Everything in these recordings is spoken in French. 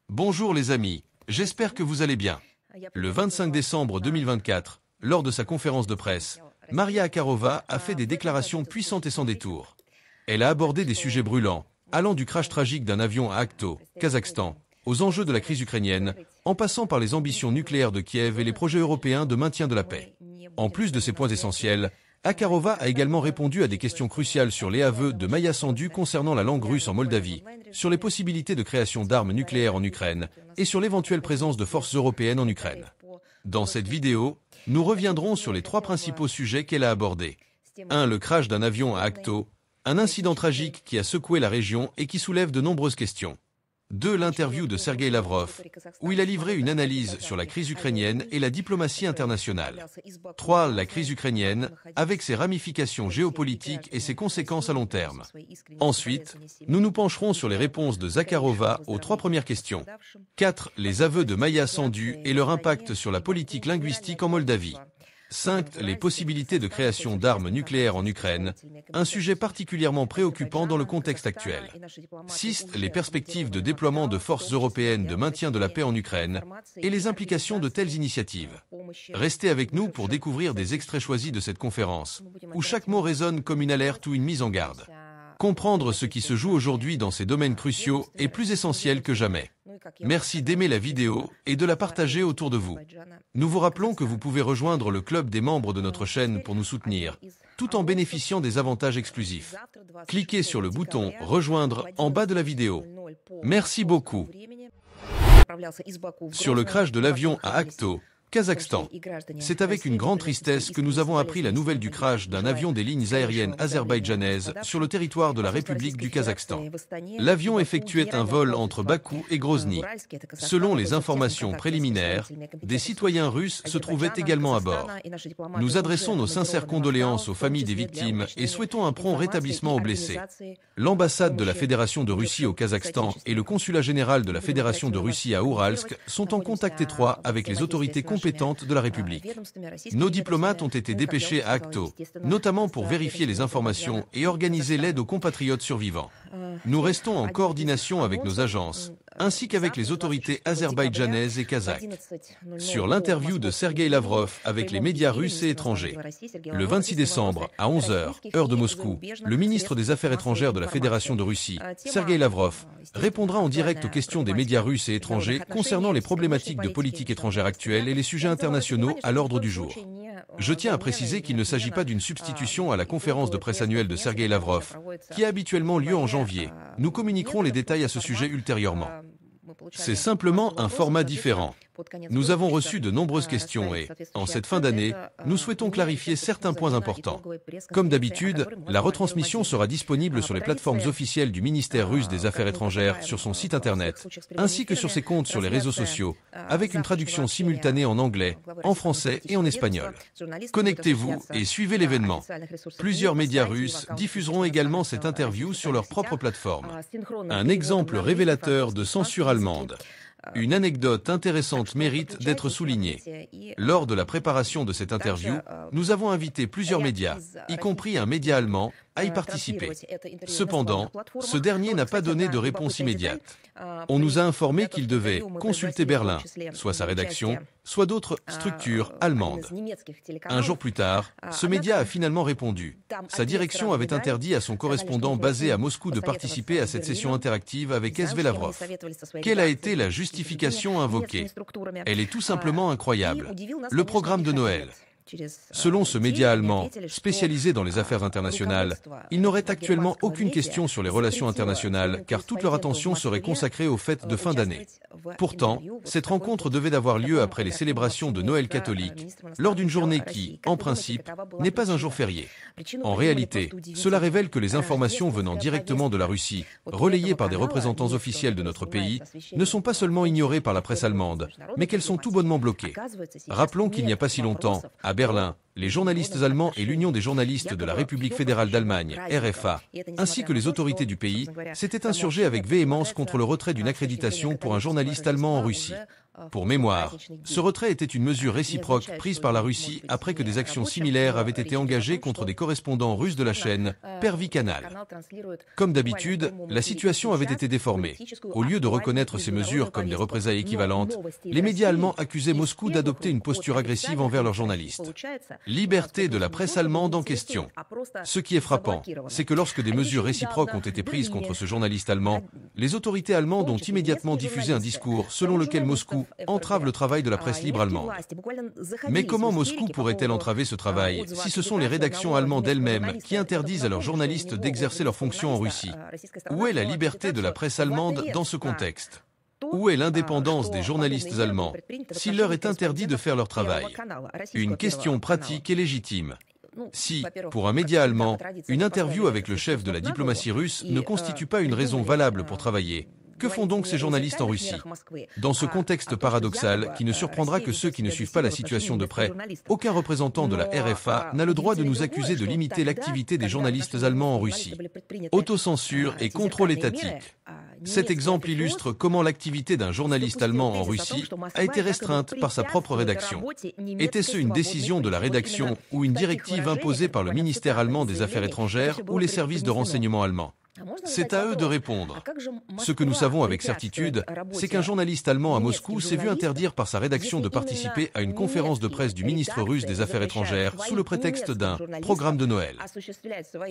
Bonjour les amis, j'espère que vous allez bien. Le 25 décembre 2024, lors de sa conférence de presse, Maria Zakharova a fait des déclarations puissantes et sans détour. Elle a abordé des sujets brûlants, allant du crash tragique d'un avion à Akhto, Kazakhstan, aux enjeux de la crise ukrainienne, en passant par les ambitions nucléaires de Kiev et les projets européens de maintien de la paix. En plus de ces points essentiels, Zakharova a également répondu à des questions cruciales sur les aveux de Maia Sandu concernant la langue russe en Moldavie, sur les possibilités de création d'armes nucléaires en Ukraine et sur l'éventuelle présence de forces européennes en Ukraine. Dans cette vidéo, nous reviendrons sur les trois principaux sujets qu'elle a abordés. 1. Le crash d'un avion à Akhto, un incident tragique qui a secoué la région et qui soulève de nombreuses questions. 2. L'interview de Sergueï Lavrov, où il a livré une analyse sur la crise ukrainienne et la diplomatie internationale. 3. La crise ukrainienne, avec ses ramifications géopolitiques et ses conséquences à long terme. Ensuite, nous nous pencherons sur les réponses de Zakharova aux trois premières questions. 4. Les aveux de Maia Sandu et leur impact sur la politique linguistique en Moldavie. 5. Les possibilités de création d'armes nucléaires en Ukraine, un sujet particulièrement préoccupant dans le contexte actuel. 6. Les perspectives de déploiement de forces européennes de maintien de la paix en Ukraine et les implications de telles initiatives. Restez avec nous pour découvrir des extraits choisis de cette conférence, où chaque mot résonne comme une alerte ou une mise en garde. Comprendre ce qui se joue aujourd'hui dans ces domaines cruciaux est plus essentiel que jamais. Merci d'aimer la vidéo et de la partager autour de vous. Nous vous rappelons que vous pouvez rejoindre le club des membres de notre chaîne pour nous soutenir, tout en bénéficiant des avantages exclusifs. Cliquez sur le bouton « Rejoindre » en bas de la vidéo. Merci beaucoup. Sur le crash de l'avion à Akhto, Kazakhstan. C'est avec une grande tristesse que nous avons appris la nouvelle du crash d'un avion des lignes aériennes azerbaïdjanaises sur le territoire de la République du Kazakhstan. L'avion effectuait un vol entre Bakou et Grozny. Selon les informations préliminaires, des citoyens russes se trouvaient également à bord. Nous adressons nos sincères condoléances aux familles des victimes et souhaitons un prompt rétablissement aux blessés. L'ambassade de la Fédération de Russie au Kazakhstan et le consulat général de la Fédération de Russie à Ouralsk sont en contact étroit avec les autorités compétentes de la République. Nos diplomates ont été dépêchés à Akhto, notamment pour vérifier les informations et organiser l'aide aux compatriotes survivants. Nous restons en coordination avec nos agences, ainsi qu'avec les autorités azerbaïdjanaises et kazakhes. Sur l'interview de Sergueï Lavrov avec les médias russes et étrangers. Le 26 décembre, à 11 h, heure de Moscou, le ministre des Affaires étrangères de la Fédération de Russie, Sergueï Lavrov, répondra en direct aux questions des médias russes et étrangers concernant les problématiques de politique étrangère actuelle et les sujets internationaux à l'ordre du jour. Je tiens à préciser qu'il ne s'agit pas d'une substitution à la conférence de presse annuelle de Sergueï Lavrov, qui a habituellement lieu en janvier. Nous communiquerons les détails à ce sujet ultérieurement. C'est simplement un format différent. Nous avons reçu de nombreuses questions et, en cette fin d'année, nous souhaitons clarifier certains points importants. Comme d'habitude, la retransmission sera disponible sur les plateformes officielles du ministère russe des Affaires étrangères sur son site internet, ainsi que sur ses comptes sur les réseaux sociaux, avec une traduction simultanée en anglais, en français et en espagnol. Connectez-vous et suivez l'événement. Plusieurs médias russes diffuseront également cette interview sur leur propre plateforme. Un exemple révélateur de censure allemande. Une anecdote intéressante mérite d'être soulignée. Lors de la préparation de cette interview, nous avons invité plusieurs médias, y compris un média allemand, à y participer. Cependant, ce dernier n'a pas donné de réponse immédiate. On nous a informé qu'il devait consulter Berlin, soit sa rédaction, soit d'autres structures allemandes. Un jour plus tard, ce média a finalement répondu. Sa direction avait interdit à son correspondant basé à Moscou de participer à cette session interactive avec SV Lavrov. Quelle a été la justification invoquée? Elle est tout simplement incroyable. Le programme de Noël. Selon ce média allemand, spécialisé dans les affaires internationales, ils n'auraient actuellement aucune question sur les relations internationales car toute leur attention serait consacrée aux fêtes de fin d'année. Pourtant, cette rencontre devait avoir lieu après les célébrations de Noël catholique, lors d'une journée qui, en principe, n'est pas un jour férié. En réalité, cela révèle que les informations venant directement de la Russie, relayées par des représentants officiels de notre pays, ne sont pas seulement ignorées par la presse allemande, mais qu'elles sont tout bonnement bloquées. Rappelons qu'il n'y a pas si longtemps, à Berlin, les journalistes allemands et l'Union des journalistes de la République fédérale d'Allemagne, RFA, ainsi que les autorités du pays, s'étaient insurgés avec véhémence contre le retrait d'une accréditation pour un journaliste allemand en Russie. Pour mémoire, ce retrait était une mesure réciproque prise par la Russie après que des actions similaires avaient été engagées contre des correspondants russes de la chaîne Pervy Canal. Comme d'habitude, la situation avait été déformée. Au lieu de reconnaître ces mesures comme des représailles équivalentes, les médias allemands accusaient Moscou d'adopter une posture agressive envers leurs journalistes. Liberté de la presse allemande en question. Ce qui est frappant, c'est que lorsque des mesures réciproques ont été prises contre ce journaliste allemand, les autorités allemandes ont immédiatement diffusé un discours selon lequel Moscou entrave le travail de la presse libre allemande. Mais comment Moscou pourrait-elle entraver ce travail si ce sont les rédactions allemandes elles-mêmes qui interdisent à leurs journalistes d'exercer leurs fonctions en Russie? Où est la liberté de la presse allemande dans ce contexte? Où est l'indépendance des journalistes allemands s'il leur est interdit de faire leur travail? Une question pratique et légitime. Si, pour un média allemand, une interview avec le chef de la diplomatie russe ne constitue pas une raison valable pour travailler, que font donc ces journalistes en Russie? Dans ce contexte paradoxal, qui ne surprendra que ceux qui ne suivent pas la situation de près, aucun représentant de la RFA n'a le droit de nous accuser de limiter l'activité des journalistes allemands en Russie. Autocensure et contrôle étatique. Cet exemple illustre comment l'activité d'un journaliste allemand en Russie a été restreinte par sa propre rédaction. Était-ce une décision de la rédaction ou une directive imposée par le ministère allemand des Affaires étrangères ou les services de renseignement allemands? C'est à eux de répondre. Ce que nous savons avec certitude, c'est qu'un journaliste allemand à Moscou s'est vu interdire par sa rédaction de participer à une conférence de presse du ministre russe des Affaires étrangères sous le prétexte d'un programme de Noël.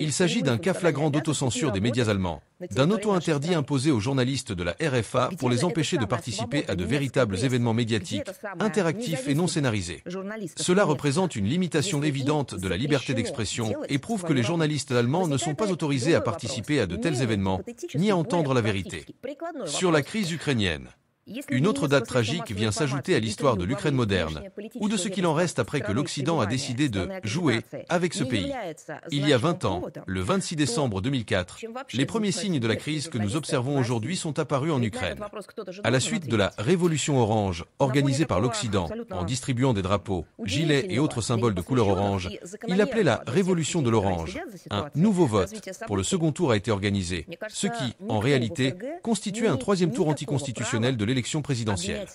Il s'agit d'un cas flagrant d'autocensure des médias allemands, d'un auto-interdit imposé aux journalistes de la RFA pour les empêcher de participer à de véritables événements médiatiques, interactifs et non scénarisés. Cela représente une limitation évidente de la liberté d'expression et prouve que les journalistes allemands ne sont pas autorisés à participer à de tels événements, ni à entendre la vérité. Sur la crise ukrainienne. Une autre date tragique vient s'ajouter à l'histoire de l'Ukraine moderne, ou de ce qu'il en reste après que l'Occident a décidé de jouer avec ce pays. Il y a 20 ans, le 26 décembre 2004, les premiers signes de la crise que nous observons aujourd'hui sont apparus en Ukraine. À la suite de la Révolution orange, organisée par l'Occident, en distribuant des drapeaux, gilets et autres symboles de couleur orange, il appelait la Révolution de l'orange. Un nouveau vote pour le second tour a été organisé, ce qui, en réalité, constituait un troisième tour anticonstitutionnel de l'élection présidentielle.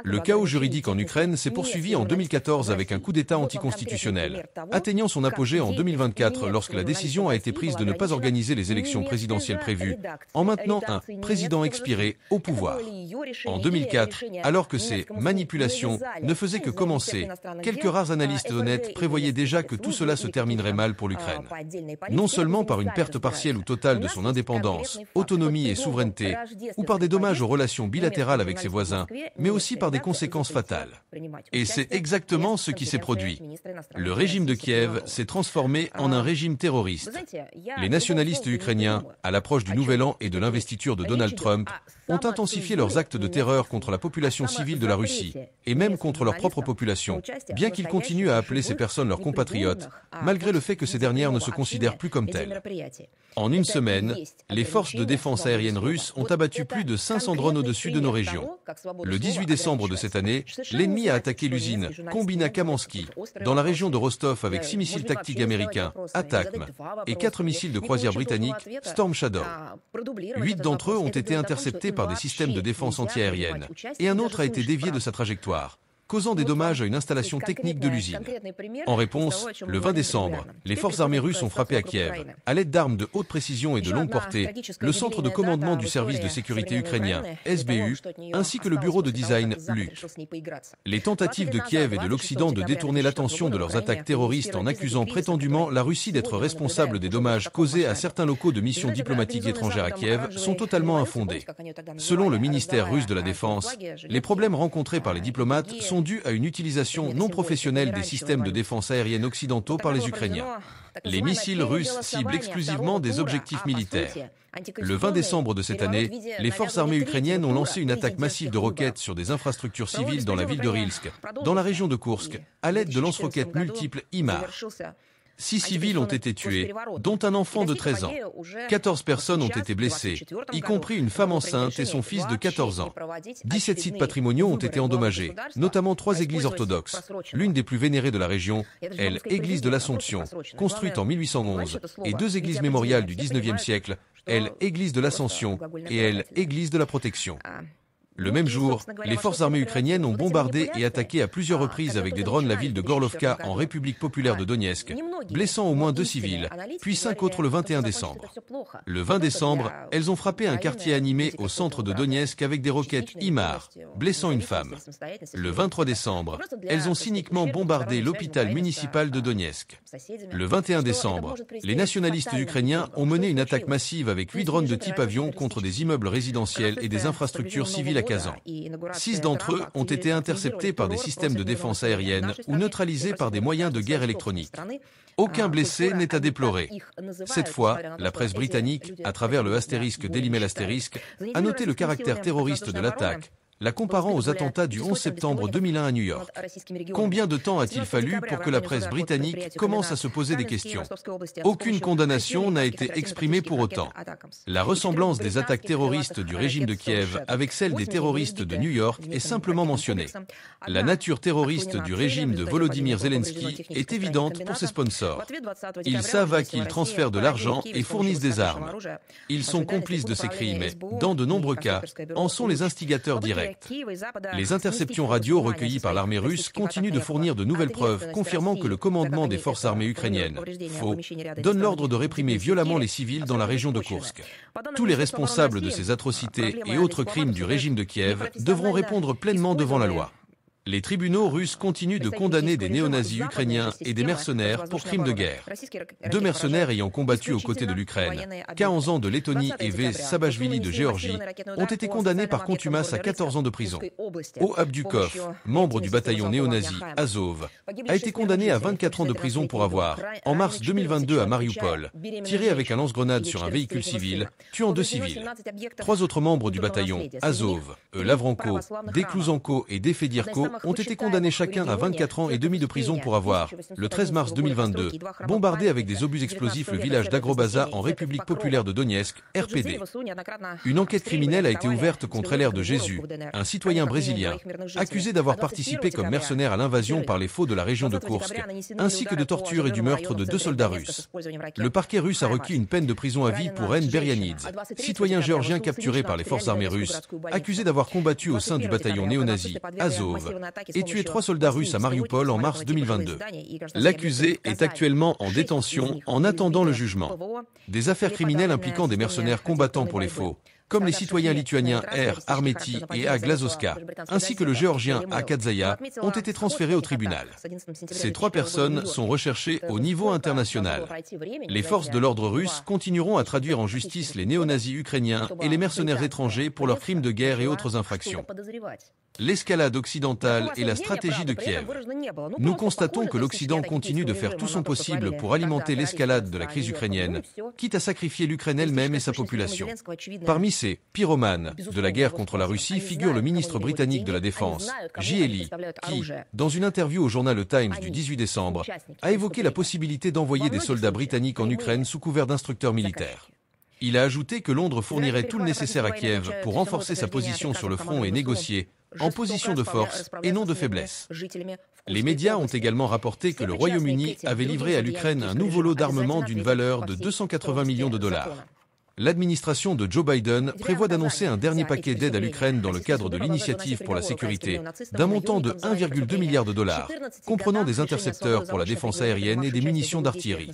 Le chaos juridique en Ukraine s'est poursuivi en 2014 avec un coup d'État anticonstitutionnel, atteignant son apogée en 2024 lorsque la décision a été prise de ne pas organiser les élections présidentielles prévues, en maintenant un président expiré au pouvoir. En 2004, alors que ces manipulations ne faisaient que commencer, quelques rares analystes honnêtes prévoyaient déjà que tout cela se terminerait mal pour l'Ukraine. Non seulement par une perte partielle ou totale de son indépendance, autonomie et souveraineté, ou par des dommages aux relations bilatérales avec ses voisins, mais aussi par des conséquences fatales. Et c'est exactement ce qui s'est produit. Le régime de Kiev s'est transformé en un régime terroriste. Les nationalistes ukrainiens, à l'approche du Nouvel An et de l'investiture de Donald Trump, ont intensifié leurs actes de terreur contre la population civile de la Russie, et même contre leur propre population, bien qu'ils continuent à appeler ces personnes leurs compatriotes, malgré le fait que ces dernières ne se considèrent plus comme telles. En une semaine, les forces de défense aérienne russes ont abattu plus de 500 drones au-dessus de nos régions. Le 18 décembre de cette année, l'ennemi a attaqué l'usine Kombina Kamansky, dans la région de Rostov avec 6 missiles tactiques américains, ATACMS, et 4 missiles de croisière britanniques, Storm Shadow. 8 d'entre eux ont été interceptés par des systèmes de défense antiaérienne, et un autre a été dévié de sa trajectoire, causant des dommages à une installation technique de l'usine. En réponse, le 20 décembre, les forces armées russes ont frappé à Kiev, à l'aide d'armes de haute précision et de longue portée, le centre de commandement du service de sécurité ukrainien, SBU, ainsi que le bureau de design, LUK. Les tentatives de Kiev et de l'Occident de détourner l'attention de leurs attaques terroristes en accusant prétendument la Russie d'être responsable des dommages causés à certains locaux de missions diplomatiques étrangères à Kiev sont totalement infondés. Selon le ministère russe de la Défense, les problèmes rencontrés par les diplomates sont dus à une utilisation non professionnelle des systèmes de défense aérienne occidentaux par les Ukrainiens. Les missiles russes ciblent exclusivement des objectifs militaires. Le 20 décembre de cette année, les forces armées ukrainiennes ont lancé une attaque massive de roquettes sur des infrastructures civiles dans la ville de Rilsk, dans la région de Koursk, à l'aide de lance-roquettes multiples HIMARS. 6 civils ont été tués, dont un enfant de 13 ans. 14 personnes ont été blessées, y compris une femme enceinte et son fils de 14 ans. 17 sites patrimoniaux ont été endommagés, notamment 3 églises orthodoxes. L'une des plus vénérées de la région est l'église de l'Assomption, construite en 1811, et 2 églises mémoriales du XIXe siècle, l'église de l'Ascension et l'église de la Protection. Le même jour, les forces armées ukrainiennes ont bombardé et attaqué à plusieurs reprises avec des drones la ville de Gorlovka en République populaire de Donetsk, blessant au moins 2 civils, puis 5 autres le 21 décembre. Le 20 décembre, elles ont frappé un quartier animé au centre de Donetsk avec des roquettes HIMARS, blessant une femme. Le 23 décembre, elles ont cyniquement bombardé l'hôpital municipal de Donetsk. Le 21 décembre, les nationalistes ukrainiens ont mené une attaque massive avec 8 drones de type avion contre des immeubles résidentiels et des infrastructures civiles à Kazan. 6 d'entre eux ont été interceptés par des systèmes de défense aérienne ou neutralisés par des moyens de guerre électroniques. Aucun blessé n'est à déplorer. Cette fois, la presse britannique, à travers le astérisque Daily Mail astérisque, a noté le caractère terroriste de l'attaque, la comparant aux attentats du 11 septembre 2001 à New York. Combien de temps a-t-il fallu pour que la presse britannique commence à se poser des questions? Aucune condamnation n'a été exprimée pour autant. La ressemblance des attaques terroristes du régime de Kiev avec celle des terroristes de New York est simplement mentionnée. La nature terroriste du régime de Volodymyr Zelensky est évidente pour ses sponsors. Ils savent à qui ils transfèrent de l'argent et fournissent des armes. Ils sont complices de ces crimes et, dans de nombreux cas, en sont les instigateurs directs. Les interceptions radio recueillies par l'armée russe continuent de fournir de nouvelles preuves confirmant que le commandement des forces armées ukrainiennes, faux, donne l'ordre de réprimer violemment les civils dans la région de Koursk. Tous les responsables de ces atrocités et autres crimes du régime de Kiev devront répondre pleinement devant la loi. Les tribunaux russes continuent de condamner des néo-nazis ukrainiens et des mercenaires pour crimes de guerre. 2 mercenaires ayant combattu aux côtés de l'Ukraine, Kaanzan de Lettonie et V. Sabashvili de Géorgie, ont été condamnés par contumace à 14 ans de prison. O. Abdukov, membre du bataillon néo-nazi Azov, a été condamné à 24 ans de prison pour avoir, en mars 2022 à Mariupol, tiré avec un lance-grenade sur un véhicule civil, tuant 2 civils. 3 autres membres du bataillon Azov, Lavrenko, Deklouzhenko et Defedirko, ont été condamnés chacun à 24 ans et demi de prison pour avoir, le 13 mars 2022, bombardé avec des obus explosifs le village d'Agrobaza en République populaire de Donetsk, RPD. Une enquête criminelle a été ouverte contre LR de Jésus, un citoyen brésilien, accusé d'avoir participé comme mercenaire à l'invasion par les faux de la région de Koursk, ainsi que de torture et du meurtre de 2 soldats russes. Le parquet russe a requis une peine de prison à vie pour Ren Berianidze, citoyen géorgien capturé par les forces armées russes, accusé d'avoir combattu au sein du bataillon néo-nazi Azov, et tué 3 soldats russes à Mariupol en mars 2022. L'accusé est actuellement en détention en attendant le jugement. Des affaires criminelles impliquant des mercenaires combattant pour les faux, comme les citoyens lituaniens R. Armeti et A. Glazowska, ainsi que le géorgien A. Kadzaya, ont été transférés au tribunal. Ces 3 personnes sont recherchées au niveau international. Les forces de l'ordre russe continueront à traduire en justice les néo-nazis ukrainiens et les mercenaires étrangers pour leurs crimes de guerre et autres infractions. L'escalade occidentale et la stratégie de Kiev. Nous constatons que l'Occident continue de faire tout son possible pour alimenter l'escalade de la crise ukrainienne, quitte à sacrifier l'Ukraine elle-même et sa population. Parmi ces pyromanes de la guerre contre la Russie figure le ministre britannique de la Défense, J.L.I., qui, dans une interview au journal Le Times du 18 décembre, a évoqué la possibilité d'envoyer des soldats britanniques en Ukraine sous couvert d'instructeurs militaires. Il a ajouté que Londres fournirait tout le nécessaire à Kiev pour renforcer sa position sur le front et négocier, en position de force et non de faiblesse. Les médias ont également rapporté que le Royaume-Uni avait livré à l'Ukraine un nouveau lot d'armement d'une valeur de 280 millions de dollars. L'administration de Joe Biden prévoit d'annoncer un dernier paquet d'aide à l'Ukraine dans le cadre de l'initiative pour la sécurité, d'un montant de 1,2 milliard de dollars, comprenant des intercepteurs pour la défense aérienne et des munitions d'artillerie.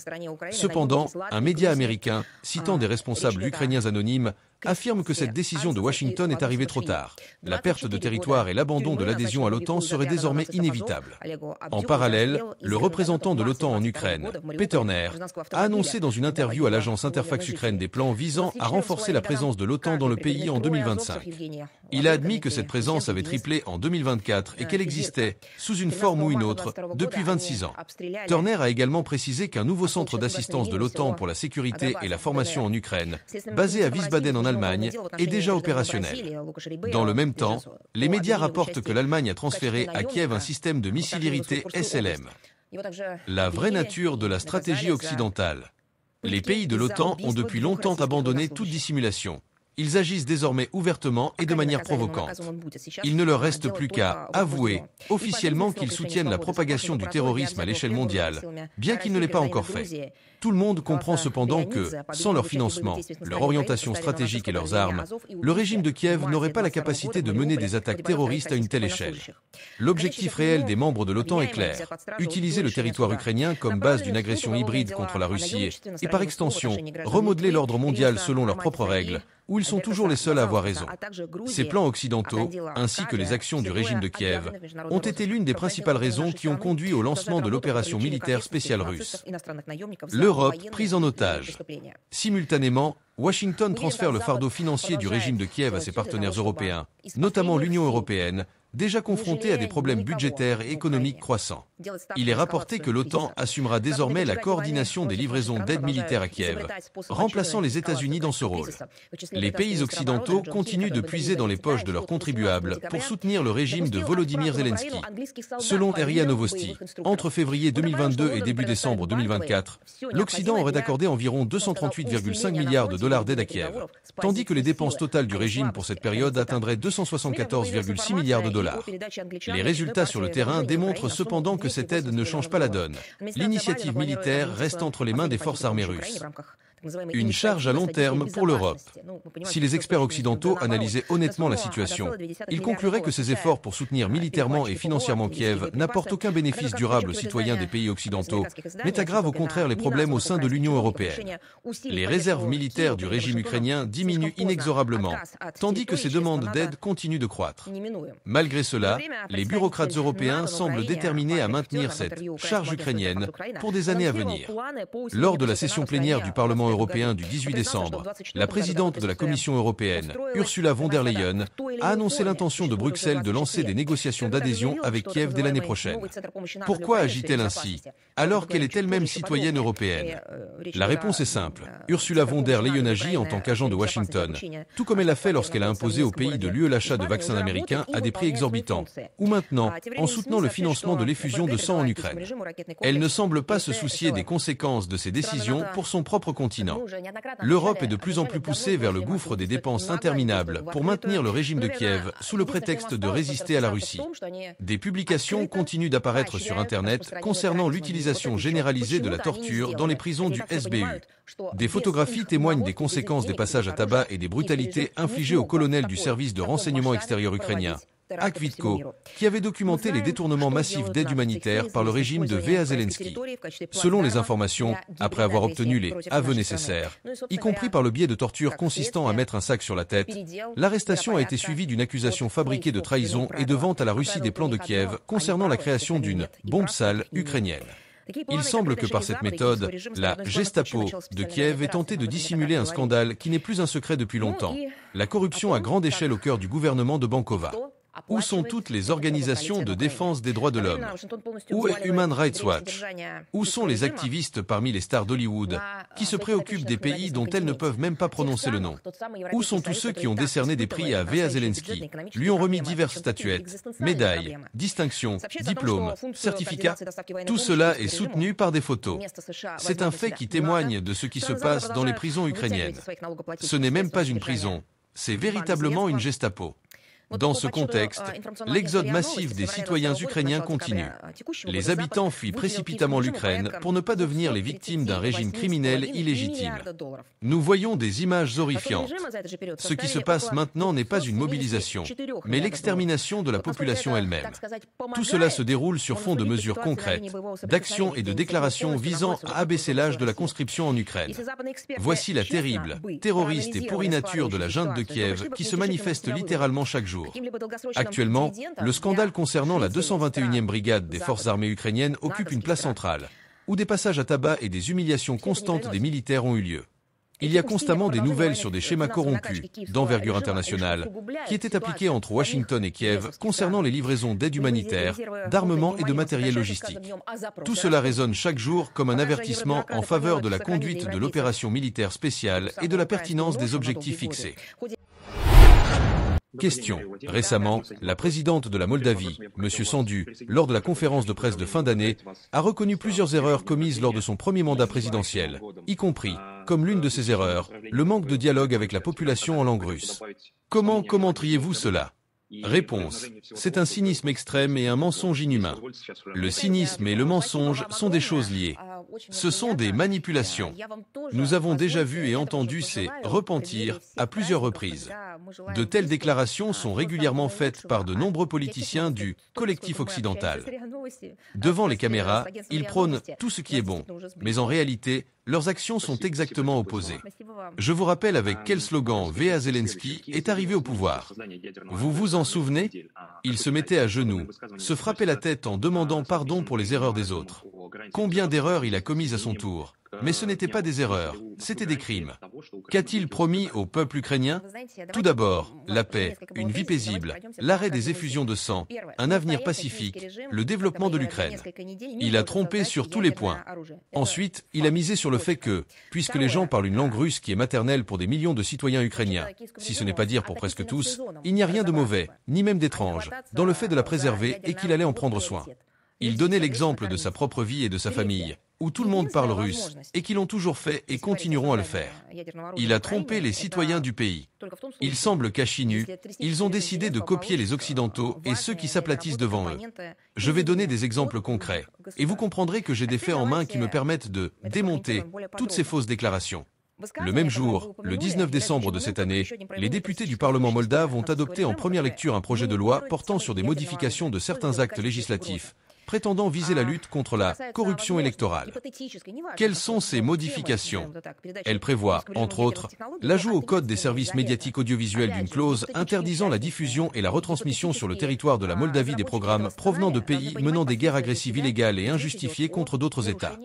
Cependant, un média américain, citant des responsables ukrainiens anonymes, affirme que cette décision de Washington est arrivée trop tard. La perte de territoire et l'abandon de l'adhésion à l'OTAN seraient désormais inévitables. En parallèle, le représentant de l'OTAN en Ukraine, Peter Nair, a annoncé dans une interview à l'agence Interfax Ukraine des plans visant à renforcer la présence de l'OTAN dans le pays en 2025. Il a admis que cette présence avait triplé en 2024 et qu'elle existait, sous une forme ou une autre, depuis 26 ans. Turner a également précisé qu'un nouveau centre d'assistance de l'OTAN pour la sécurité et la formation en Ukraine, basé à Wiesbaden en Allemagne, est déjà opérationnel. Dans le même temps, les médias rapportent que l'Allemagne a transféré à Kiev un système de missiles irrités SLM. La vraie nature de la stratégie occidentale. Les pays de l'OTAN ont depuis longtemps abandonné toute dissimulation. Ils agissent désormais ouvertement et de manière provocante. Il ne leur reste plus qu'à avouer officiellement qu'ils soutiennent la propagation du terrorisme à l'échelle mondiale, bien qu'il ne l'ait pas encore fait. Tout le monde comprend cependant que, sans leur financement, leur orientation stratégique et leurs armes, le régime de Kiev n'aurait pas la capacité de mener des attaques terroristes à une telle échelle. L'objectif réel des membres de l'OTAN est clair. Utiliser le territoire ukrainien comme base d'une agression hybride contre la Russie et, par extension, remodeler l'ordre mondial selon leurs propres règles, où ils sont toujours les seuls à avoir raison. Ces plans occidentaux, ainsi que les actions du régime de Kiev, ont été l'une des principales raisons qui ont conduit au lancement de l'opération militaire spéciale russe. L'Europe prise en otage. Simultanément, Washington transfère le fardeau financier du régime de Kiev à ses partenaires européens, notamment l'Union européenne, déjà confronté à des problèmes budgétaires et économiques croissants. Il est rapporté que l'OTAN assumera désormais la coordination des livraisons d'aide militaire à Kiev, remplaçant les États-Unis dans ce rôle. Les pays occidentaux continuent de puiser dans les poches de leurs contribuables pour soutenir le régime de Volodymyr Zelensky. Selon RIA Novosti, entre février 2022 et début décembre 2024, l'Occident aurait accordé environ 238,5 milliards de dollars d'aide à Kiev, tandis que les dépenses totales du régime pour cette période atteindraient 274,6 milliards de dollars. Les résultats sur le terrain démontrent cependant que cette aide ne change pas la donne. L'initiative militaire reste entre les mains des forces armées russes. Une charge à long terme pour l'Europe. Si les experts occidentaux analysaient honnêtement la situation, ils concluraient que ces efforts pour soutenir militairement et financièrement Kiev n'apportent aucun bénéfice durable aux citoyens des pays occidentaux, mais aggravent au contraire les problèmes au sein de l'Union européenne. Les réserves militaires du régime ukrainien diminuent inexorablement, tandis que ces demandes d'aide continuent de croître. Malgré cela, les bureaucrates européens semblent déterminés à maintenir cette charge ukrainienne pour des années à venir. Lors de la session plénière du Parlement européen du 18 décembre, la présidente de la Commission européenne, Ursula von der Leyen, a annoncé l'intention de Bruxelles de lancer des négociations d'adhésion avec Kiev dès l'année prochaine. Pourquoi agit-elle ainsi, alors qu'elle est elle-même citoyenne européenne? La réponse est simple. Ursula von der Leyen agit en tant qu'agent de Washington, tout comme elle a fait lorsqu'elle a imposé aux pays de l'UE l'achat de vaccins américains à des prix exorbitants, ou maintenant en soutenant le financement de l'effusion de sang en Ukraine. Elle ne semble pas se soucier des conséquences de ces décisions pour son propre continent. L'Europe est de plus en plus poussée vers le gouffre des dépenses interminables pour maintenir le régime de Kiev sous le prétexte de résister à la Russie. Des publications continuent d'apparaître sur Internet concernant l'utilisation généralisée de la torture dans les prisons du SBU. Des photographies témoignent des conséquences des passages à tabac et des brutalités infligées au colonel du service de renseignement extérieur ukrainien, Akvitko, qui avait documenté les détournements massifs d'aide humanitaire par le régime de V.A. Zelensky. Selon les informations, après avoir obtenu les aveux nécessaires, y compris par le biais de tortures consistant à mettre un sac sur la tête, l'arrestation a été suivie d'une accusation fabriquée de trahison et de vente à la Russie des plans de Kiev concernant la création d'une bombe sale ukrainienne. Il semble que par cette méthode, la Gestapo de Kiev ait tenté de dissimuler un scandale qui n'est plus un secret depuis longtemps, la corruption à grande échelle au cœur du gouvernement de Bankova. Où sont toutes les organisations de défense des droits de l'homme? Où est Human Rights Watch? Où sont les activistes parmi les stars d'Hollywood qui se préoccupent des pays dont elles ne peuvent même pas prononcer le nom? Où sont tous ceux qui ont décerné des prix à V.A. Zelensky, lui ont remis diverses statuettes, médailles, distinctions, diplômes, certificats? Tout cela est soutenu par des photos. C'est un fait qui témoigne de ce qui se passe dans les prisons ukrainiennes. Ce n'est même pas une prison, c'est véritablement une Gestapo. Dans ce contexte, l'exode massif des citoyens ukrainiens continue. Les habitants fuient précipitamment l'Ukraine pour ne pas devenir les victimes d'un régime criminel illégitime. Nous voyons des images horrifiantes. Ce qui se passe maintenant n'est pas une mobilisation, mais l'extermination de la population elle-même. Tout cela se déroule sur fond de mesures concrètes, d'actions et de déclarations visant à abaisser l'âge de la conscription en Ukraine. Voici la terrible, terroriste et pourrie nature de la junte de Kiev qui se manifeste littéralement chaque jour. Actuellement, le scandale concernant la 221e brigade des forces armées ukrainiennes occupe une place centrale, où des passages à tabac et des humiliations constantes des militaires ont eu lieu. Il y a constamment des nouvelles sur des schémas corrompus, d'envergure internationale, qui étaient appliqués entre Washington et Kiev concernant les livraisons d'aide humanitaire, d'armement et de matériel logistique. Tout cela résonne chaque jour comme un avertissement en faveur de la conduite de l'opération militaire spéciale et de la pertinence des objectifs fixés. Question. Récemment, la présidente de la Moldavie, M. Sandu, lors de la conférence de presse de fin d'année, a reconnu plusieurs erreurs commises lors de son premier mandat présidentiel, y compris, comme l'une de ces erreurs, le manque de dialogue avec la population en langue russe. Comment commenteriez-vous cela? Réponse. C'est un cynisme extrême et un mensonge inhumain. Le cynisme et le mensonge sont des choses liées. Ce sont des manipulations. Nous avons déjà vu et entendu ces « repentir » à plusieurs reprises. De telles déclarations sont régulièrement faites par de nombreux politiciens du collectif occidental. Devant les caméras, ils prônent tout ce qui est bon, mais en réalité, leurs actions sont exactement opposées. Je vous rappelle avec quel slogan V.A. Zelensky est arrivé au pouvoir. Vous vous en souvenez? Il se mettait à genoux, se frappait la tête en demandant pardon pour les erreurs des autres. Combien d'erreurs il a commises à son tour? Mais ce n'étaient pas des erreurs, c'étaient des crimes. Qu'a-t-il promis au peuple ukrainien? Tout d'abord, la paix, une vie paisible, l'arrêt des effusions de sang, un avenir pacifique, le développement de l'Ukraine. Il a trompé sur tous les points. Ensuite, il a misé sur le fait que, puisque les gens parlent une langue russe qui est maternelle pour des millions de citoyens ukrainiens, si ce n'est pas dire pour presque tous, il n'y a rien de mauvais, ni même d'étrange, dans le fait de la préserver et qu'il allait en prendre soin. Il donnait l'exemple de sa propre vie et de sa famille, où tout le monde parle russe, et qui l'ont toujours fait et continueront à le faire. Il a trompé les citoyens du pays. Ils semblent cachés nus, ils ont décidé de copier les Occidentaux et ceux qui s'aplatissent devant eux. Je vais donner des exemples concrets, et vous comprendrez que j'ai des faits en main qui me permettent de démonter toutes ces fausses déclarations. Le même jour, le 19 décembre de cette année, les députés du Parlement moldave ont adopté en première lecture un projet de loi portant sur des modifications de certains actes législatifs, prétendant viser la lutte contre la corruption électorale. Quelles sont ces modifications? Elles prévoient, entre autres, l'ajout au Code des services médiatiques audiovisuels d'une clause interdisant la diffusion et la retransmission sur le territoire de la Moldavie des programmes provenant de pays menant des guerres agressives illégales et injustifiées contre d'autres États.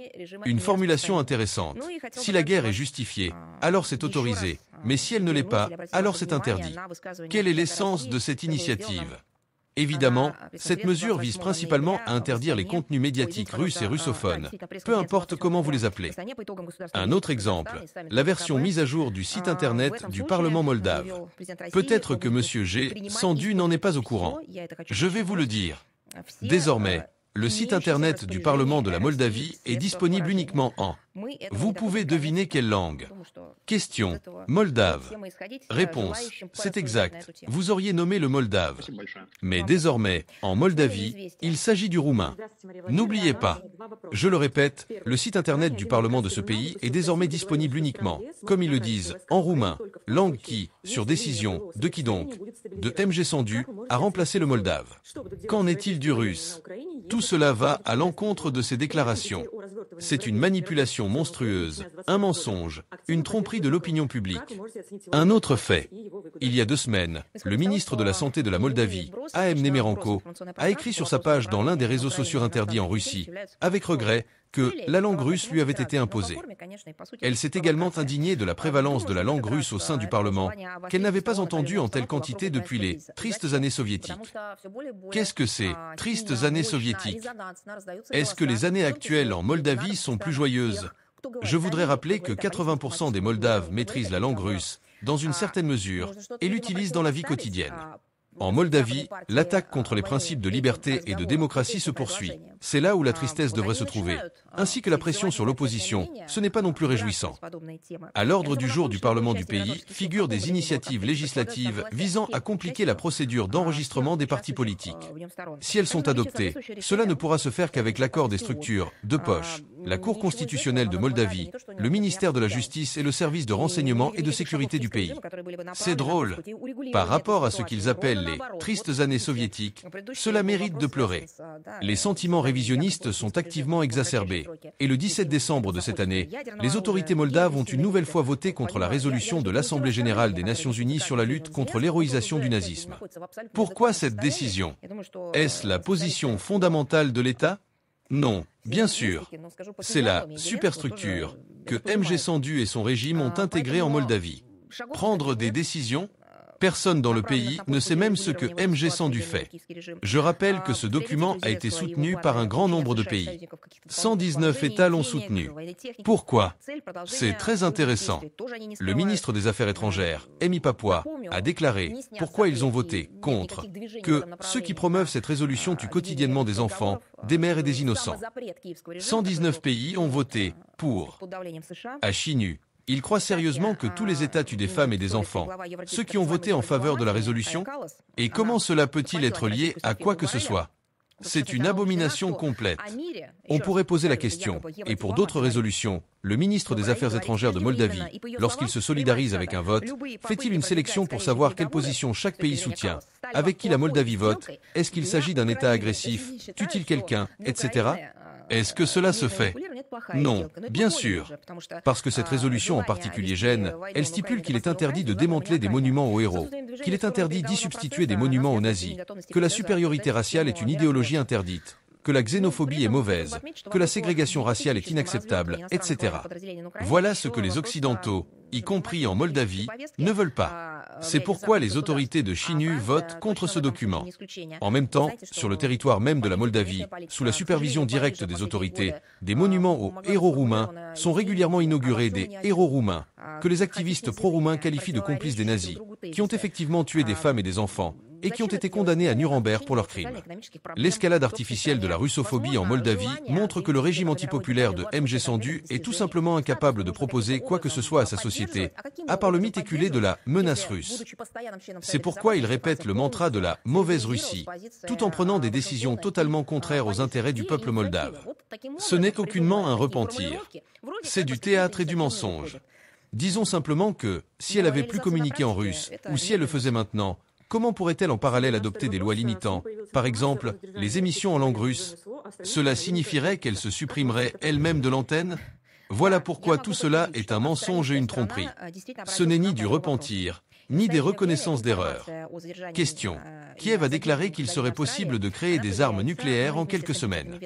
Une formulation intéressante. Si la guerre est justifiée, alors c'est autorisé, mais si elle ne l'est pas, alors c'est interdit. Quelle est l'essence de cette initiative? Évidemment, cette mesure vise principalement à interdire les contenus médiatiques russes et russophones, peu importe comment vous les appelez. Un autre exemple, la version mise à jour du site internet du Parlement moldave. Peut-être que M. G. Sandu n'en est pas au courant. Je vais vous le dire. Désormais, le site internet du Parlement de la Moldavie est disponible uniquement en... Vous pouvez deviner quelle langue? Question. Moldave. Réponse. C'est exact. Vous auriez nommé le moldave. Mais désormais, en Moldavie, il s'agit du roumain. N'oubliez pas. Je le répète, le site internet du Parlement de ce pays est désormais disponible uniquement, comme ils le disent, en roumain, langue qui, sur décision, de qui donc? De M.G. Sandu, a remplacé le moldave. Qu'en est-il du russe? Tout cela va à l'encontre de ces déclarations. C'est une manipulation monstrueuse, un mensonge, une tromperie de l'opinion publique. Un autre fait. Il y a 2 semaines, le ministre de la Santé de la Moldavie, A.M. Nemerenko, a écrit sur sa page dans l'un des réseaux sociaux interdits en Russie, avec regret, que la langue russe lui avait été imposée. Elle s'est également indignée de la prévalence de la langue russe au sein du Parlement, qu'elle n'avait pas entendue en telle quantité depuis les tristes années soviétiques. Qu'est-ce que ces tristes années soviétiques? Est-ce que les années actuelles en Moldavie sont plus joyeuses? Je voudrais rappeler que 80% des Moldaves maîtrisent la langue russe, dans une certaine mesure, et l'utilisent dans la vie quotidienne. En Moldavie, l'attaque contre les principes de liberté et de démocratie se poursuit. C'est là où la tristesse devrait se trouver, ainsi que la pression sur l'opposition. Ce n'est pas non plus réjouissant. À l'ordre du jour du Parlement du pays figurent des initiatives législatives visant à compliquer la procédure d'enregistrement des partis politiques. Si elles sont adoptées, cela ne pourra se faire qu'avec l'accord des structures de poche, la Cour constitutionnelle de Moldavie, le ministère de la Justice et le service de renseignement et de sécurité du pays. C'est drôle. Par rapport à ce qu'ils appellent les tristes années soviétiques, cela mérite de pleurer. Les sentiments révisionnistes sont activement exacerbés. Et le 17 décembre de cette année, les autorités moldaves ont une nouvelle fois voté contre la résolution de l'Assemblée générale des Nations unies sur la lutte contre l'héroïsation du nazisme. Pourquoi cette décision? Est-ce la position fondamentale de l'État? Non, bien sûr. C'est la superstructure que M.G. Sandu et son régime ont intégrée en Moldavie. Prendre des décisions? Personne dans le pays ne sait même ce que MG Sandu fait. Je rappelle que ce document a été soutenu par un grand nombre de pays. 119 États l'ont soutenu. Pourquoi? C'est très intéressant. Le ministre des Affaires étrangères, Emi Papua, a déclaré pourquoi ils ont voté contre, que ceux qui promeuvent cette résolution tuent quotidiennement des enfants, des mères et des innocents. 119 pays ont voté pour. À Chinu, il croit sérieusement que tous les États tuent des femmes et des enfants, ceux qui ont voté en faveur de la résolution? Et comment cela peut-il être lié à quoi que ce soit? C'est une abomination complète. On pourrait poser la question, et pour d'autres résolutions, le ministre des Affaires étrangères de Moldavie, lorsqu'il se solidarise avec un vote, fait-il une sélection pour savoir quelle position chaque pays soutient? Avec qui la Moldavie vote? Est-ce qu'il s'agit d'un État agressif? Tue-t-il quelqu'un? Etc. Est-ce que cela se fait? Non, bien sûr. Parce que cette résolution en particulier gêne, elle stipule qu'il est interdit de démanteler des monuments aux héros, qu'il est interdit d'y substituer des monuments aux nazis, que la supériorité raciale est une idéologie interdite, que la xénophobie est mauvaise, que la ségrégation raciale est inacceptable, etc. Voilà ce que les Occidentaux, y compris en Moldavie, ne veulent pas. C'est pourquoi les autorités de Chinu votent contre ce document. En même temps, sur le territoire même de la Moldavie, sous la supervision directe des autorités, des monuments aux héros roumains sont régulièrement inaugurés, des héros roumains, que les activistes pro-roumains qualifient de complices des nazis, qui ont effectivement tué des femmes et des enfants, et qui ont été condamnés à Nuremberg pour leurs crimes. L'escalade artificielle de la russophobie en Moldavie montre que le régime antipopulaire de MG Sandu est tout simplement incapable de proposer quoi que ce soit à sa société, à part le mythe éculé de la menace russe. C'est pourquoi il répète le mantra de la mauvaise Russie, tout en prenant des décisions totalement contraires aux intérêts du peuple moldave. Ce n'est qu'aucunement un repentir. C'est du théâtre et du mensonge. Disons simplement que, si elle avait plus communiqué en russe, ou si elle le faisait maintenant, comment pourrait-elle en parallèle adopter des lois limitant, par exemple, les émissions en langue russe? Cela signifierait qu'elle se supprimerait elle-même de l'antenne? Voilà pourquoi tout cela est un mensonge et une tromperie. Ce n'est ni du repentir, ni des reconnaissances d'erreur. Question. Kiev a déclaré qu'il serait possible de créer des armes nucléaires en quelques semaines.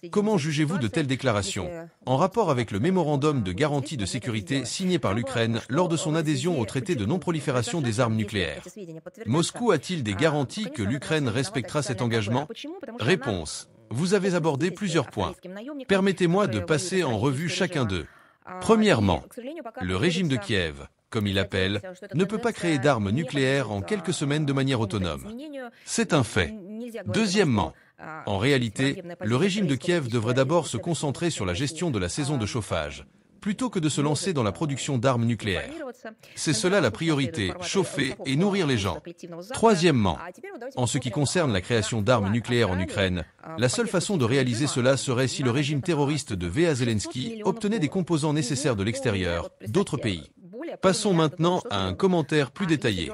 Comment jugez-vous de telles déclarations, en rapport avec le mémorandum de garantie de sécurité signé par l'Ukraine lors de son adhésion au traité de non-prolifération des armes nucléaires? Moscou a-t-il des garanties que l'Ukraine respectera cet engagement? Réponse. Vous avez abordé plusieurs points. Permettez-moi de passer en revue chacun d'eux. Premièrement, le régime de Kiev, comme il l'appelle, ne peut pas créer d'armes nucléaires en quelques semaines de manière autonome. C'est un fait. Deuxièmement, en réalité, le régime de Kiev devrait d'abord se concentrer sur la gestion de la saison de chauffage, plutôt que de se lancer dans la production d'armes nucléaires. C'est cela la priorité, chauffer et nourrir les gens. Troisièmement, en ce qui concerne la création d'armes nucléaires en Ukraine, la seule façon de réaliser cela serait si le régime terroriste de V.A. Zelensky obtenait des composants nécessaires de l'extérieur, d'autres pays. Passons maintenant à un commentaire plus détaillé.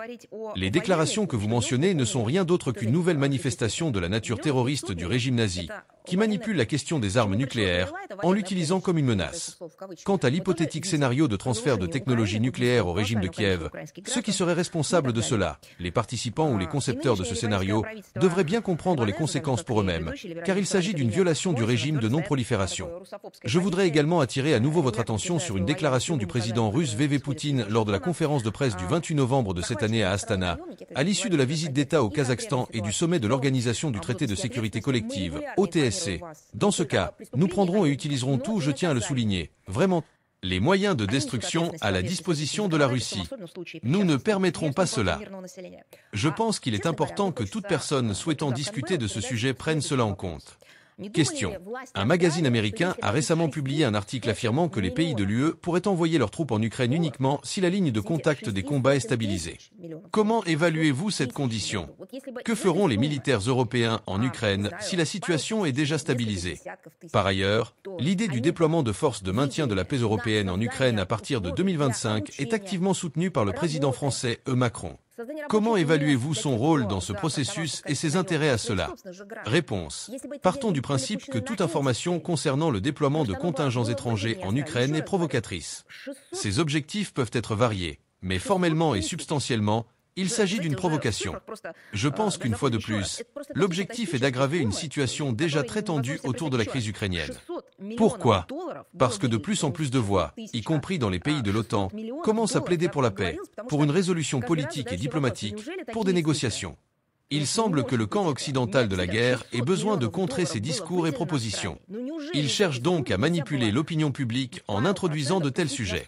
Les déclarations que vous mentionnez ne sont rien d'autre qu'une nouvelle manifestation de la nature terroriste du régime nazi, qui manipule la question des armes nucléaires en l'utilisant comme une menace. Quant à l'hypothétique scénario de transfert de technologie nucléaire au régime de Kiev, ceux qui seraient responsables de cela, les participants ou les concepteurs de ce scénario, devraient bien comprendre les conséquences pour eux-mêmes, car il s'agit d'une violation du régime de non-prolifération. Je voudrais également attirer à nouveau votre attention sur une déclaration du président russe V.V. Poutine lors de la conférence de presse du 28 novembre de cette année à Astana, à l'issue de la visite d'État au Kazakhstan et du sommet de l'Organisation du traité de sécurité collective, OTSC. Dans ce cas, nous prendrons et utiliserons tout, je tiens à le souligner, vraiment, les moyens de destruction à la disposition de la Russie. Nous ne permettrons pas cela. Je pense qu'il est important que toute personne souhaitant discuter de ce sujet prenne cela en compte. Question. Un magazine américain a récemment publié un article affirmant que les pays de l'UE pourraient envoyer leurs troupes en Ukraine uniquement si la ligne de contact des combats est stabilisée. Comment évaluez-vous cette condition? Que feront les militaires européens en Ukraine si la situation est déjà stabilisée? Par ailleurs, l'idée du déploiement de forces de maintien de la paix européenne en Ukraine à partir de 2025 est activement soutenue par le président français Macron. Comment évaluez-vous son rôle dans ce processus et ses intérêts à cela? Réponse. Partons du principe que toute information concernant le déploiement de contingents étrangers en Ukraine est provocatrice. Ces objectifs peuvent être variés, mais formellement et substantiellement, il s'agit d'une provocation. Je pense qu'une fois de plus, l'objectif est d'aggraver une situation déjà très tendue autour de la crise ukrainienne. Pourquoi? Parce que de plus en plus de voix, y compris dans les pays de l'OTAN, commencent à plaider pour la paix, pour une résolution politique et diplomatique, pour des négociations. Il semble que le camp occidental de la guerre ait besoin de contrer ces discours et propositions. Il cherche donc à manipuler l'opinion publique en introduisant de tels sujets.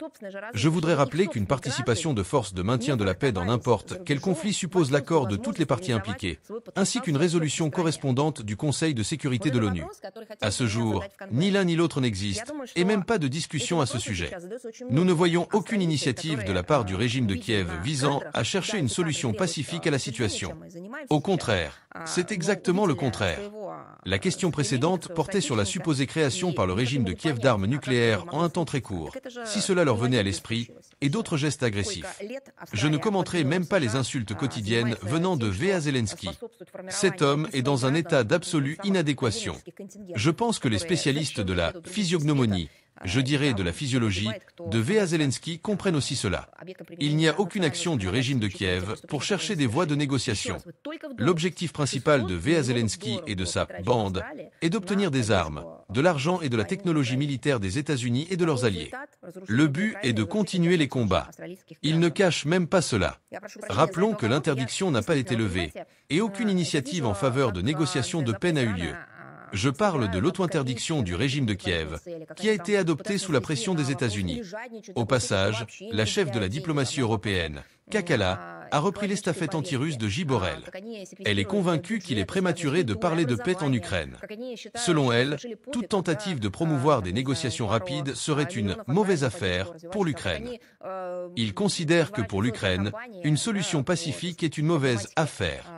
Je voudrais rappeler qu'une participation de forces de maintien de la paix dans n'importe quel conflit suppose l'accord de toutes les parties impliquées, ainsi qu'une résolution correspondante du Conseil de sécurité de l'ONU. À ce jour, ni l'un ni l'autre n'existe, et même pas de discussion à ce sujet. Nous ne voyons aucune initiative de la part du régime de Kiev visant à chercher une solution pacifique à la situation. Au contraire, c'est exactement le contraire. La question précédente portait sur la supposée création par le régime de Kiev d'armes nucléaires en un temps très court, si cela leur venait à l'esprit, et d'autres gestes agressifs. Je ne commenterai même pas les insultes quotidiennes venant de V.A. Zelensky. Cet homme est dans un état d'absolue inadéquation. Je pense que les spécialistes de la physiognomonie, je dirais de la physiologie, de V.A. Zelensky comprennent aussi cela. Il n'y a aucune action du régime de Kiev pour chercher des voies de négociation. L'objectif principal de V.A. Zelensky et de sa bande est d'obtenir des armes, de l'argent et de la technologie militaire des États-Unis et de leurs alliés. Le but est de continuer les combats. Ils ne cachent même pas cela. Rappelons que l'interdiction n'a pas été levée et aucune initiative en faveur de négociation de paix n'a eu lieu. Je parle de l'auto-interdiction du régime de Kiev, qui a été adoptée sous la pression des États-Unis. Au passage, la chef de la diplomatie européenne, Kakala, a repris l'estafette anti-russe de J. Borrell. Elle est convaincue qu'il est prématuré de parler de paix en Ukraine. Selon elle, toute tentative de promouvoir des négociations rapides serait une mauvaise affaire pour l'Ukraine. Il considère que pour l'Ukraine, une solution pacifique est une mauvaise affaire.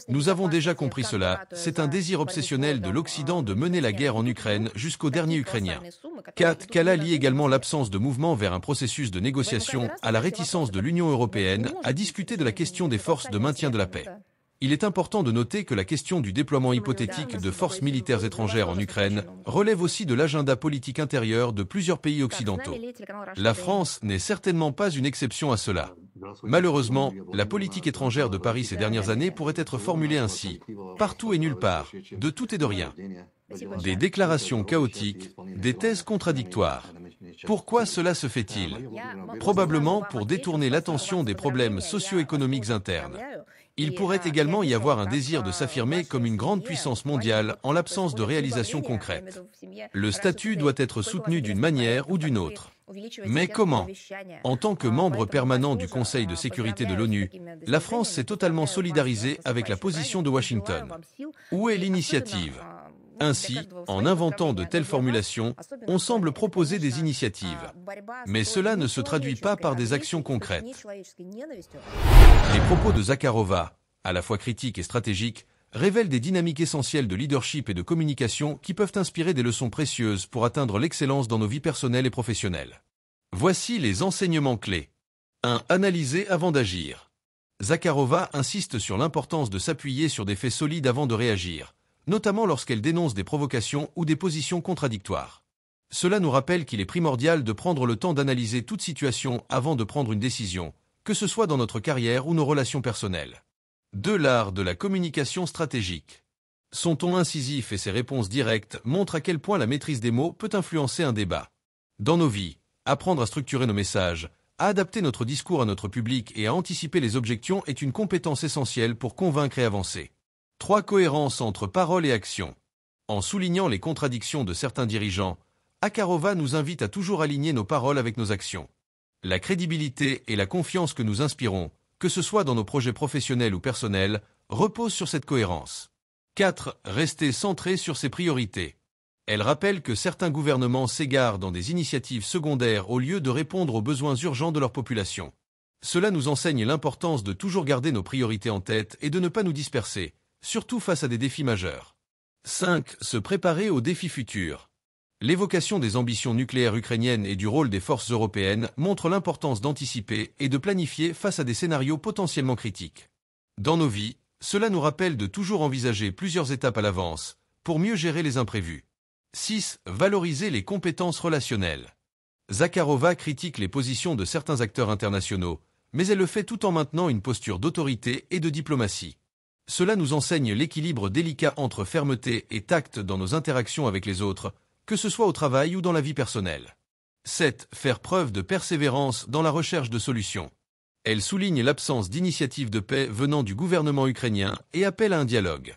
Nous avons déjà compris cela, c'est un désir obsessionnel de l'Occident de mener la guerre en Ukraine jusqu'au dernier Ukrainien. Kakala lie également l'absence de mouvement vers un processus de négociation à la réticence de l'Union européenne à discuter de la question des forces de maintien de la paix. Il est important de noter que la question du déploiement hypothétique de forces militaires étrangères en Ukraine relève aussi de l'agenda politique intérieur de plusieurs pays occidentaux. La France n'est certainement pas une exception à cela. Malheureusement, la politique étrangère de Paris ces dernières années pourrait être formulée ainsi, partout et nulle part, de tout et de rien. Des déclarations chaotiques, des thèses contradictoires. Pourquoi cela se fait-il? Probablement pour détourner l'attention des problèmes socio-économiques internes. Il pourrait également y avoir un désir de s'affirmer comme une grande puissance mondiale en l'absence de réalisations concrètes. Le statut doit être soutenu d'une manière ou d'une autre. Mais comment? En tant que membre permanent du Conseil de sécurité de l'ONU, la France s'est totalement solidarisée avec la position de Washington. Où est l'initiative? Ainsi, en inventant de telles formulations, on semble proposer des initiatives. Mais cela ne se traduit pas par des actions concrètes. Les propos de Zakharova, à la fois critiques et stratégiques, révèlent des dynamiques essentielles de leadership et de communication qui peuvent inspirer des leçons précieuses pour atteindre l'excellence dans nos vies personnelles et professionnelles. Voici les enseignements clés. 1. Analyser avant d'agir. Zakharova insiste sur l'importance de s'appuyer sur des faits solides avant de réagir, notamment lorsqu'elle dénonce des provocations ou des positions contradictoires. Cela nous rappelle qu'il est primordial de prendre le temps d'analyser toute situation avant de prendre une décision, que ce soit dans notre carrière ou nos relations personnelles. 2. L'art de la communication stratégique. Son ton incisif et ses réponses directes montrent à quel point la maîtrise des mots peut influencer un débat. Dans nos vies, apprendre à structurer nos messages, à adapter notre discours à notre public et à anticiper les objections est une compétence essentielle pour convaincre et avancer. 3. Cohérence entre parole et action. En soulignant les contradictions de certains dirigeants, Zakharova nous invite à toujours aligner nos paroles avec nos actions. La crédibilité et la confiance que nous inspirons, que ce soit dans nos projets professionnels ou personnels, reposent sur cette cohérence. 4. Rester centré sur ses priorités. Elle rappelle que certains gouvernements s'égarent dans des initiatives secondaires au lieu de répondre aux besoins urgents de leur population. Cela nous enseigne l'importance de toujours garder nos priorités en tête et de ne pas nous disperser, surtout face à des défis majeurs. 5. Se préparer aux défis futurs. L'évocation des ambitions nucléaires ukrainiennes et du rôle des forces européennes montre l'importance d'anticiper et de planifier face à des scénarios potentiellement critiques. Dans nos vies, cela nous rappelle de toujours envisager plusieurs étapes à l'avance, pour mieux gérer les imprévus. 6. Valoriser les compétences relationnelles. Zakharova critique les positions de certains acteurs internationaux, mais elle le fait tout en maintenant une posture d'autorité et de diplomatie. Cela nous enseigne l'équilibre délicat entre fermeté et tact dans nos interactions avec les autres, que ce soit au travail ou dans la vie personnelle. 7. Faire preuve de persévérance dans la recherche de solutions. Elle souligne l'absence d'initiative de paix venant du gouvernement ukrainien et appelle à un dialogue.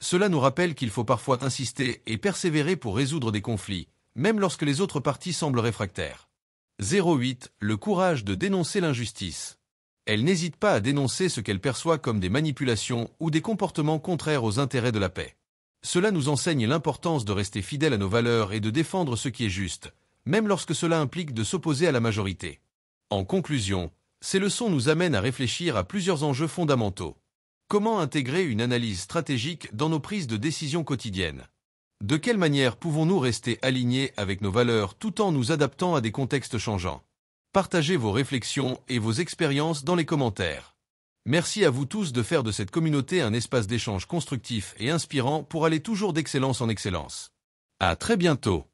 Cela nous rappelle qu'il faut parfois insister et persévérer pour résoudre des conflits, même lorsque les autres parties semblent réfractaires. 08. Le courage de dénoncer l'injustice. Elle n'hésite pas à dénoncer ce qu'elle perçoit comme des manipulations ou des comportements contraires aux intérêts de la paix. Cela nous enseigne l'importance de rester fidèle à nos valeurs et de défendre ce qui est juste, même lorsque cela implique de s'opposer à la majorité. En conclusion, ces leçons nous amènent à réfléchir à plusieurs enjeux fondamentaux. Comment intégrer une analyse stratégique dans nos prises de décision quotidiennes? De quelle manière pouvons-nous rester alignés avec nos valeurs tout en nous adaptant à des contextes changeants? Partagez vos réflexions et vos expériences dans les commentaires. Merci à vous tous de faire de cette communauté un espace d'échange constructif et inspirant pour aller toujours d'excellence en excellence. À très bientôt.